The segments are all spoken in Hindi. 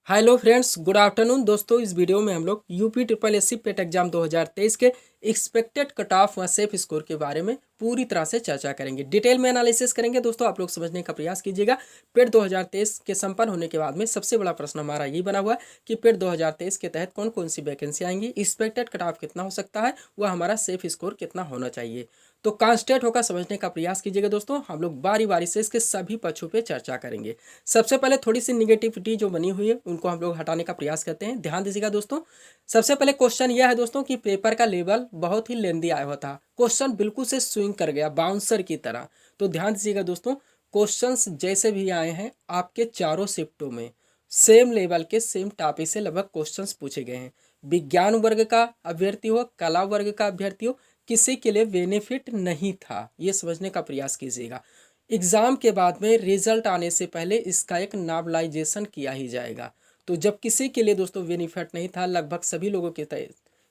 हेलो फ्रेंड्स, गुड आफ्टरनून दोस्तों। इस वीडियो में हम लोग यूपी ट्रिपल एससी पेट एग्जाम 2023 के एक्सपेक्टेड कट ऑफ व सेफ स्कोर के बारे में पूरी तरह से चर्चा करेंगे। डिटेल में एनालिसिस करेंगे दोस्तों। आप लोग समझने का प्रयास कीजिएगा। पेट 2023 के संपन्न होने के बाद में सबसे बड़ा प्रश्न हमारा यही बना हुआ है कि पेट 2023 के तहत कौन कौन सी वैकेंसी आएंगी, एक्सपेक्टेड कट ऑफ कितना हो सकता है, वह हमारा सेफ स्कोर कितना होना चाहिए। तो कॉन्स्टेंट होकर समझने का प्रयास कीजिएगा दोस्तों। हम लोग बारी बारी से इसके सभी पक्षों पे चर्चा करेंगे। सबसे पहले थोड़ी सी निगेटिविटी जो बनी हुई है उनको हम लोग हटाने का प्रयास करते हैं। ध्यान दीजिएगा दोस्तों। सबसे पहले क्वेश्चन यह है दोस्तों कि पेपर का लेवल बहुत ही लेंदी आया हुआ था। क्वेश्चन बिल्कुल से स्विंग कर गया बाउंसर की तरह। तो ध्यान दीजिएगा दोस्तों, क्वेश्चंस जैसे भी आए हैं आपके चारों शिफ्टों में सेम लेवल के सेम टॉपिक से लगभग क्वेश्चंस पूछे गए हैं। विज्ञान वर्ग का अभ्यर्थी हो, कला वर्ग का अभ्यर्थी हो, किसी के लिए बेनिफिट नहीं था, ये समझने का प्रयास कीजिएगा। एग्ज़ाम के बाद में रिजल्ट आने से पहले इसका एक नॉर्मलाइजेशन किया ही जाएगा। तो जब किसी के लिए दोस्तों बेनिफिट नहीं था, लगभग सभी लोगों के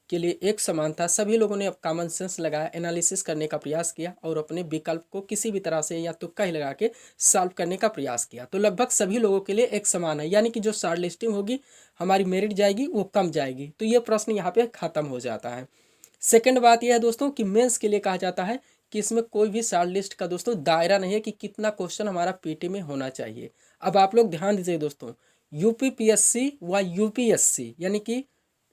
लिए एक समान था। सभी लोगों ने अब कॉमन सेंस लगाया, एनालिसिस करने का प्रयास किया और अपने विकल्प को किसी भी तरह से या तुक्का ही लगा के सॉल्व करने का प्रयास किया। तो लगभग सभी लोगों के लिए एक समान है, यानी कि जो शॉर्ट लिस्टिंग होगी, हमारी मेरिट जाएगी, वो कम जाएगी। तो ये प्रश्न यहाँ पे ख़त्म हो जाता है। सेकंड बात यह है दोस्तों कि मेंस के लिए कहा जाता है कि इसमें कोई भी शॉर्ट लिस्ट का दोस्तों दायरा नहीं है कि कितना क्वेश्चन हमारा पीटी में होना चाहिए। अब आप लोग ध्यान दीजिए दोस्तों, यूपीपीएससी व यूपीएससी यानी कि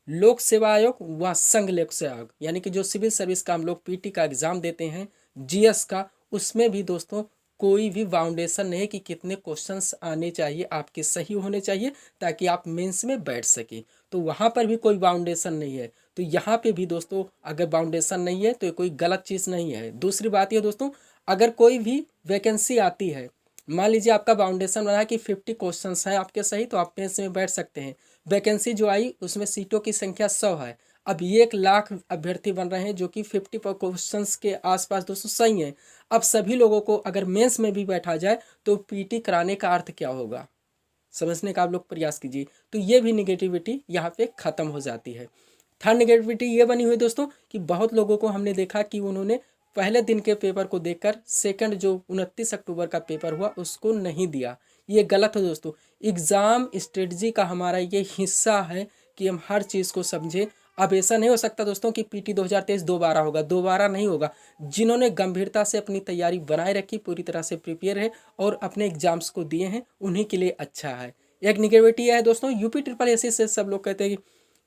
लोक सेवा आयोग व संघ लोक सेवा आयोग, यानी कि जो सिविल सर्विस का हम लोग पीटी का एग्जाम देते हैं, जीएस का, उसमें भी दोस्तों कोई भी बाउंडेशन नहीं है कि कितने क्वेश्चंस आने चाहिए, आपके सही होने चाहिए ताकि आप मेंस में बैठ सके। तो वहाँ पर भी कोई बाउंडेशन नहीं है। तो यहाँ पे भी दोस्तों अगर बाउंडेशन नहीं है तो ये कोई गलत चीज़ नहीं है। दूसरी बात ये दोस्तों, अगर कोई भी वैकेंसी आती है, मान लीजिए आपका बाउंडेशन बना है कि 50 क्वेश्चंस हैं आपके सही, तो आप मेंस में बैठ सकते हैं। वैकेंसी जो आई उसमें सीटों की संख्या 100 है। अब 1 लाख अभ्यर्थी बन रहे हैं जो कि 50 क्वेश्चंस के आसपास दोस्तों सही है। अब सभी लोगों को अगर मेंस में भी बैठा जाए तो पीटी कराने का अर्थ क्या होगा, समझने का आप लोग प्रयास कीजिए। तो ये भी निगेटिविटी यहाँ पे ख़त्म हो जाती है। थर्ड निगेटिविटी ये बनी हुई दोस्तों कि बहुत लोगों को हमने देखा कि उन्होंने पहले दिन के पेपर को देखकर सेकंड जो 29 अक्टूबर का पेपर हुआ उसको नहीं दिया। ये गलत है दोस्तों। एग्ज़ाम स्ट्रेटजी का हमारा ये हिस्सा है कि हम हर चीज़ को समझें। अब ऐसा नहीं हो सकता दोस्तों कि पीटी 2023 दोबारा होगा, दोबारा नहीं होगा। जिन्होंने गंभीरता से अपनी तैयारी बनाए रखी, पूरी तरह से प्रिपेयर है और अपने एग्जाम्स को दिए हैं, उन्हीं के लिए अच्छा है। एक निगेटिविटी है दोस्तों, यूपी ट्रिपल एससी से सब लोग कहते हैं कि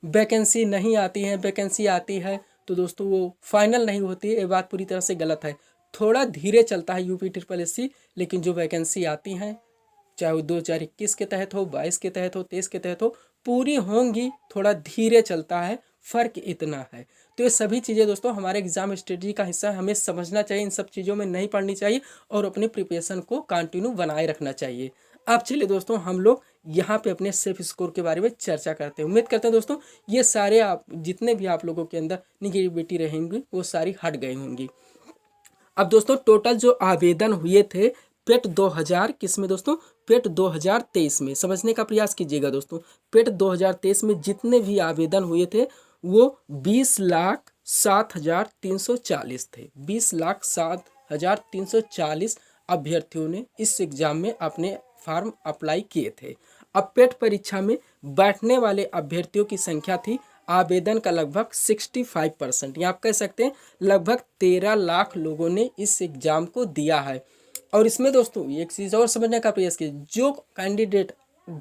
वैकेंसी नहीं आती है, वैकेंसी आती है तो दोस्तों वो फाइनल नहीं होती है। ये बात पूरी तरह से गलत है। थोड़ा धीरे चलता है यूपी ट्रिपल एससी, लेकिन जो वैकेंसी आती हैं, चाहे वो 2021 के तहत हो, 22 के तहत हो, 23 के तहत हो, पूरी होंगी। थोड़ा धीरे चलता है, फ़र्क इतना है। तो ये सभी चीज़ें दोस्तों हमारे एग्जाम स्ट्रेटजी का हिस्सा है, हमें समझना चाहिए। इन सब चीज़ों में नहीं पढ़नी चाहिए और अपने प्रिपरेशन को कंटिन्यू बनाए रखना चाहिए। अब चलिए दोस्तों हम लोग यहाँ पे अपने सेफ स्कोर के बारे में चर्चा करते हैं। उम्मीद करते हैं दोस्तों ये सारे आप जितने भी आप लोगों के अंदर निगेटिविटी रहेंगी वो सारी हट गई होंगी। अब दोस्तों टोटल जो आवेदन हुए थे पेट 2000 किस में दोस्तों, पेट 2023 में, समझने का प्रयास कीजिएगा दोस्तों। पेट 2023 में जितने भी आवेदन हुए थे वो 20,07,340 थे। 20,07,340 अभ्यर्थियों ने इस एग्जाम में अपने फॉर्म अप्लाई किए थे। अब पेट परीक्षा में बैठने वाले अभ्यर्थियों की संख्या थी आवेदन का लगभग 65%, या आप कह सकते हैं लगभग 13 लाख लोगों ने इस एग्ज़ाम को दिया है। और इसमें दोस्तों एक चीज़ और समझने का प्रयास कीजिए, जो कैंडिडेट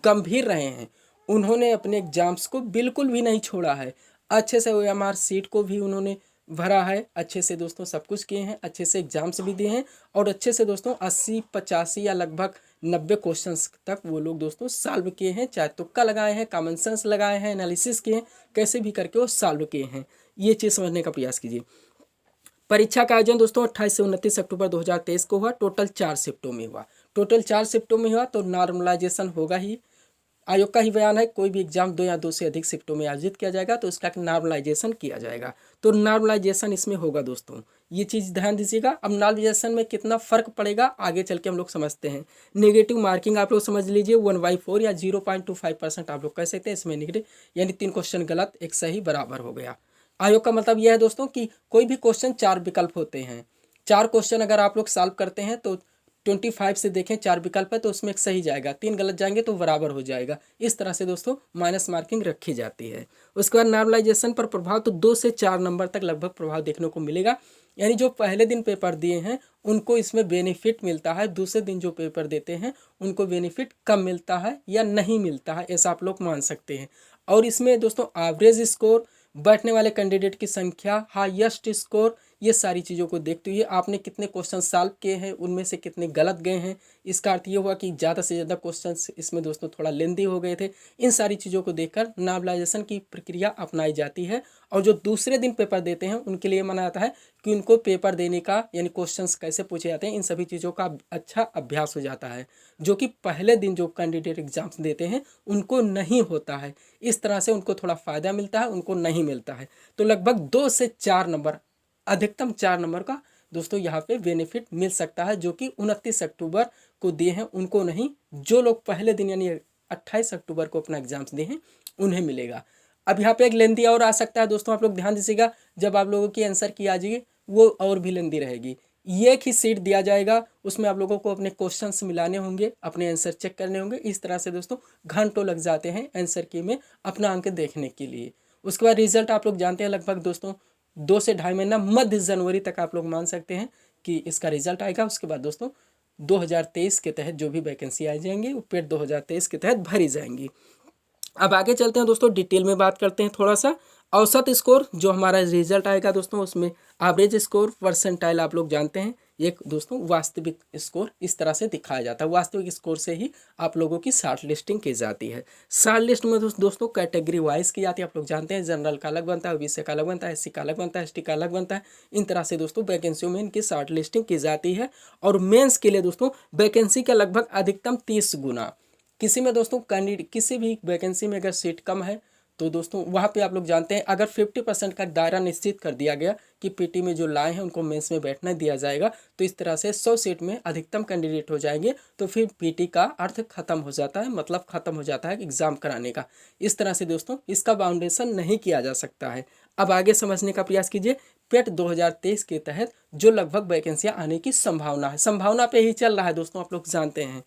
गंभीर रहे हैं उन्होंने अपने एग्जाम्स को बिल्कुल भी नहीं छोड़ा है। अच्छे से ओएमआर सीट को भी उन्होंने भरा है, अच्छे से दोस्तों सब कुछ किए हैं, अच्छे से एग्जाम्स भी दिए हैं और अच्छे से दोस्तों 80-85 या लगभग 90 क्वेश्चंस तक वो लोग दोस्तों सॉल्व किए हैं। चाहे तुक्का लगाए हैं, कॉमन सेंस लगाए हैं, एनालिसिस किए हैं, कैसे भी करके वो सॉल्व किए हैं। ये चीज़ समझने का प्रयास कीजिए। परीक्षा का आयोजन दोस्तों 28 से 29 अक्टूबर 2023 को हुआ। टोटल 4 शिफ्टों में हुआ। टोटल 4 शिफ्टों में हुआ तो नॉर्मलाइजेशन होगा ही। आयोग का ही बयान है, कोई भी एग्जाम 2 या 2 से अधिक शिफ्टों में आयोजित किया जाएगा तो उसका नॉर्मलाइजेशन किया जाएगा। तो नॉर्मलाइजेशन इसमें होगा दोस्तों, ये चीज़ ध्यान दीजिएगा। अब नॉर्मलाइजेशन में कितना फ़र्क पड़ेगा आगे चल के हम लोग समझते हैं। नेगेटिव मार्किंग आप लोग समझ लीजिए 1/4 या 0.25% आप लोग कह सकते हैं इसमें नेगेटिव, यानी 3 क्वेश्चन गलत, एक सही, बराबर हो गया। आयोग का मतलब यह है दोस्तों कि कोई भी क्वेश्चन 4 विकल्प होते हैं। 4 क्वेश्चन अगर आप लोग सॉल्व करते हैं तो 25 से देखें 4 विकल्प है तो उसमें एक सही जाएगा, 3 गलत जाएंगे तो बराबर हो जाएगा। इस तरह से दोस्तों माइनस मार्किंग रखी जाती है। उसके बाद नॉर्मलाइजेशन पर प्रभाव, तो 2 से 4 नंबर तक लगभग प्रभाव देखने को मिलेगा। यानी जो पहले दिन पेपर दिए हैं उनको इसमें बेनिफिट मिलता है, दूसरे दिन जो पेपर देते हैं उनको बेनिफिट कम मिलता है या नहीं मिलता है, ऐसा आप लोग मान सकते हैं। और इसमें दोस्तों एवरेज स्कोर, बैठने वाले कैंडिडेट की संख्या, हाईएस्ट स्कोर, ये सारी चीज़ों को देखते हुए आपने कितने क्वेश्चन सॉल्व किए हैं, उनमें से कितने गलत गए हैं, इसका अर्थ ये हुआ कि ज़्यादा से ज़्यादा क्वेश्चंस इसमें दोस्तों थोड़ा लेंदी हो गए थे। इन सारी चीज़ों को देखकर नॉर्मलाइजेशन की प्रक्रिया अपनाई जाती है। और जो दूसरे दिन पेपर देते हैं उनके लिए माना जाता है कि उनको पेपर देने का यानी क्वेश्चंस कैसे पूछे जाते हैं, इन सभी चीज़ों का अच्छा अभ्यास हो जाता है, जो कि पहले दिन जो कैंडिडेट एग्जाम्स देते हैं उनको नहीं होता है। इस तरह से उनको थोड़ा फ़ायदा मिलता है, उनको नहीं मिलता है। तो लगभग 2 से 4 नंबर, अधिकतम 4 नंबर का दोस्तों यहाँ पे बेनिफिट मिल सकता है, जो कि 29 अक्टूबर को दिए हैं उनको नहीं, जो लोग पहले दिन यानी 28 अक्टूबर को अपना एग्जाम्स दिए हैं उन्हें मिलेगा। अब यहाँ पे एक लेंदी और आ सकता है दोस्तों, आप लोग ध्यान दीजिएगा, जब आप लोगों की आंसर की आ जाएगी वो और भी लेंदी रहेगी। एक ही सीट दिया जाएगा, उसमें आप लोगों को अपने क्वेश्चंस मिलाने होंगे, अपने आंसर चेक करने होंगे। इस तरह से दोस्तों घंटों लग जाते हैं आंसर की में अपना अंक देखने के लिए। उसके बाद रिजल्ट आप लोग जानते हैं, लगभग दोस्तों 2 से ढाई महीना, मध्य जनवरी तक आप लोग मान सकते हैं कि इसका रिजल्ट आएगा। उसके बाद दोस्तों 2023 के तहत जो भी वैकेंसी आ जाएंगी वो पेड 2023 के तहत भरी जाएंगी। अब आगे चलते हैं दोस्तों, डिटेल में बात करते हैं थोड़ा सा। औसत स्कोर जो हमारा रिजल्ट आएगा दोस्तों, उसमें एवरेज स्कोर, परसेंटाइल आप लोग जानते हैं, एक दोस्तों वास्तविक स्कोर इस तरह से दिखाया जाता है। वास्तविक स्कोर से ही आप लोगों की शॉर्ट लिस्टिंग की जाती है। शॉर्ट लिस्ट में दोस्तों कैटेगरी वाइज की जाती है, आप लोग जानते हैं, जनरल का अलग बनता है, ओबीसी का अलग बनता है, एससी का अलग बनता है, एसटी का अलग बनता है। इन तरह से दोस्तों वैकेंसियों में इनकी शॉर्ट लिस्टिंग की जाती है। और मेंस के लिए दोस्तों वैकेंसी का लगभग अधिकतम 30 गुना। किसी में दोस्तों कैंडिडेट, किसी भी वैकेंसी में अगर सीट कम है तो दोस्तों वहाँ पे आप लोग जानते हैं, अगर 50% का दायरा निश्चित कर दिया गया कि पीटी में जो लाए हैं उनको मेंस में बैठना दिया जाएगा, तो इस तरह से 100 सीट में अधिकतम कैंडिडेट हो जाएंगे, तो फिर पीटी का अर्थ खत्म हो जाता है, मतलब खत्म हो जाता है एग्जाम कराने का। इस तरह से दोस्तों इसका बाउंडेशन नहीं किया जा सकता है। अब आगे समझने का प्रयास कीजिए। पेट 2023 के तहत जो लगभग वैकेंसियाँ आने की संभावना है, संभावना पे ही चल रहा है दोस्तों, आप लोग जानते हैं।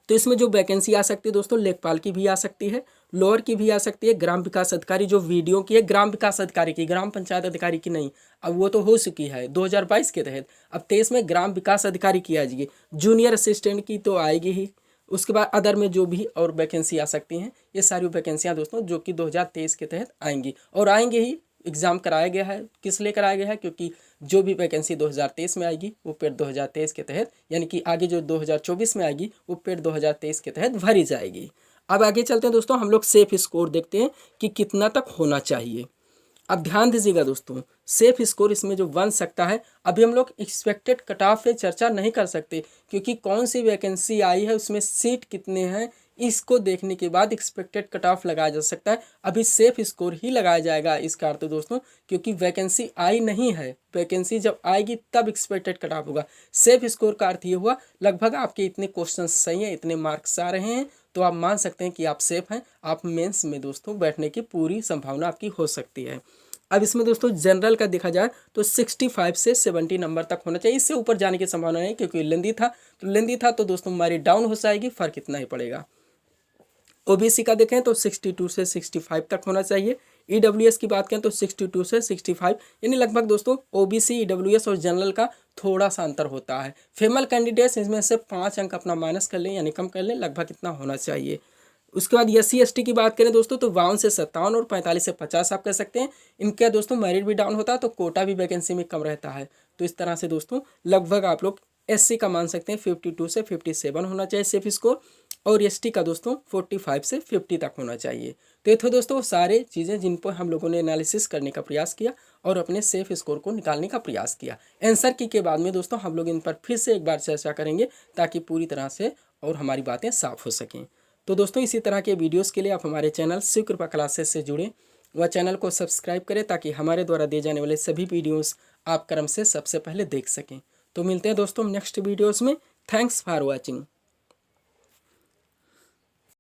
तो इसमें जो वैकेंसी आ सकती है दोस्तों, लेखपाल की भी आ सकती है, लोअर की भी आ सकती है, ग्राम विकास अधिकारी जो वीडियो की है, ग्राम विकास अधिकारी की, ग्राम पंचायत अधिकारी की नहीं, अब वो तो हो चुकी है 2022 के तहत। अब 23 में ग्राम विकास अधिकारी की आ जाएगी, जूनियर असिस्टेंट की तो आएगी ही। उसके बाद अदर में जो भी और वैकेंसी आ सकती हैं, ये सारी वैकेंसियाँ दोस्तों जो कि 2023 के तहत आएंगी और आएंगे ही। एग्ज़ाम कराया गया है, किस लिए कराया गया है, क्योंकि जो भी वैकेंसी 2023 में आएगी वो पेड 2023 के तहत, यानी कि आगे जो 2024 में आएगी वो पेड 2023 के तहत भरी जाएगी। अब आगे चलते हैं दोस्तों, हम लोग सेफ स्कोर देखते हैं कि कितना तक होना चाहिए। अब ध्यान दीजिएगा दोस्तों, सेफ स्कोर इसमें जो बन सकता है, अभी हम लोग एक्सपेक्टेड कट ऑफ पे चर्चा नहीं कर सकते, क्योंकि कौन सी वैकेंसी आई है, उसमें सीट कितने हैं, इसको देखने के बाद एक्सपेक्टेड कट ऑफ लगाया जा सकता है। अभी सेफ स्कोर ही लगाया जाएगा इसका अर्थ दोस्तों, क्योंकि वैकेंसी आई नहीं है, वैकेंसी जब आएगी तब एक्सपेक्टेड कट ऑफ होगा। सेफ स्कोर का अर्थ ये हुआ लगभग आपके इतने क्वेश्चन सही हैं, इतने मार्क्स आ रहे हैं, तो आप मान सकते हैं कि आप सेफ हैं, आप मेंस में दोस्तों बैठने की पूरी संभावना आपकी हो सकती है। अब इसमें दोस्तों जनरल का देखा जाए तो 65 से 70 नंबर तक होना चाहिए, इससे ऊपर जाने की संभावना नहीं, क्योंकि लेंदी था तो दोस्तों हमारी डाउन हो जाएगी, फर्क इतना ही पड़ेगा। ओबीसी का देखें तो 62 से 65 तक होना चाहिए। ईडब्ल्यूएस की बात करें तो 62 से 65, यानी लगभग दोस्तों ओबीसी, ईडब्ल्यूएस और जनरल का थोड़ा सा अंतर होता है। फीमेल कैंडिडेट्स इसमें से 5 अंक अपना माइनस कर लें यानी कम कर लें, लगभग इतना होना चाहिए। उसके बाद एससी एसटी की बात करें दोस्तों तो 52 से 57 और 45 से 50 आप कह सकते हैं। इनका दोस्तों मेरिट भी डाउन होता है तो कोटा भी वैकेंसी में कम रहता है। तो इस तरह से दोस्तों लगभग आप लोग एससी का मान सकते हैं 52 से 57 होना चाहिए सेफ स्कोर, और एसटी का दोस्तों 45 से 50 तक होना चाहिए। तो ये थे दोस्तों सारे चीज़ें जिन पर हम लोगों ने एनालिसिस करने का प्रयास किया और अपने सेफ स्कोर को निकालने का प्रयास किया। आंसर की के बाद में दोस्तों हम लोग इन पर फिर से एक बार चर्चा करेंगे ताकि पूरी तरह से और हमारी बातें साफ हो सकें। तो दोस्तों इसी तरह के वीडियोस के लिए आप हमारे चैनल शिव कृपा क्लासेस से जुड़ें व चैनल को सब्सक्राइब करें ताकि हमारे द्वारा दिए जाने वाले सभी वीडियोस आप क्रम से सबसे पहले देख सकें। तो मिलते हैं दोस्तों नेक्स्ट वीडियोस में। Thanks for watching.